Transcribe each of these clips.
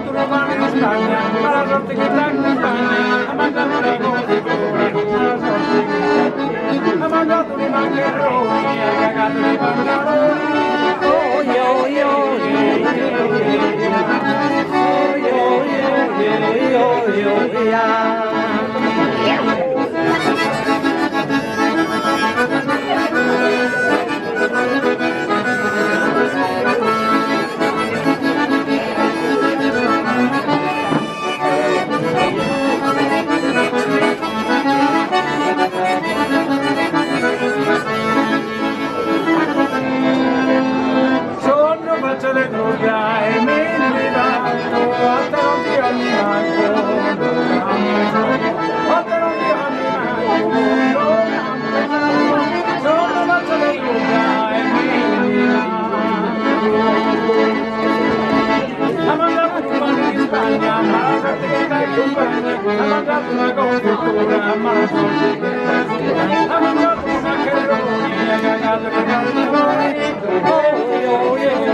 mandato una mano in Spagna, ma la sorte che ti accompagna, ha mandato una cosa buona, ma la sorte che ti accompagna, ha mandato dei maccheroni, ha cagato dei pantaloni, oh yo yo faccio le trucca e mi rilancio, a te non ti ogni manco, a te non ti ogni manco, solo faccio le trucca e mi rilancio. Ha mandato un panno in Spagna, ma la sorte che ti accompagna, ha mandato una confettura, ma la sorte che ti accompagna, ha mandato un maccheroni, ha cagato le pantaloni, oh yeah,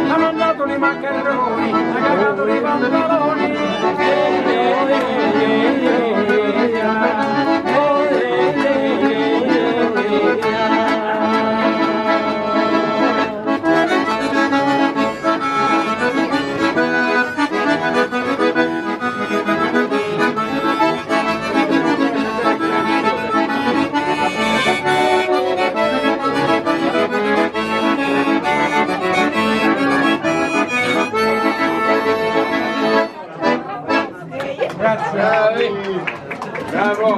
ha mandato i maccheroni, ha cagato i pantaloni. Grazie. Bravo.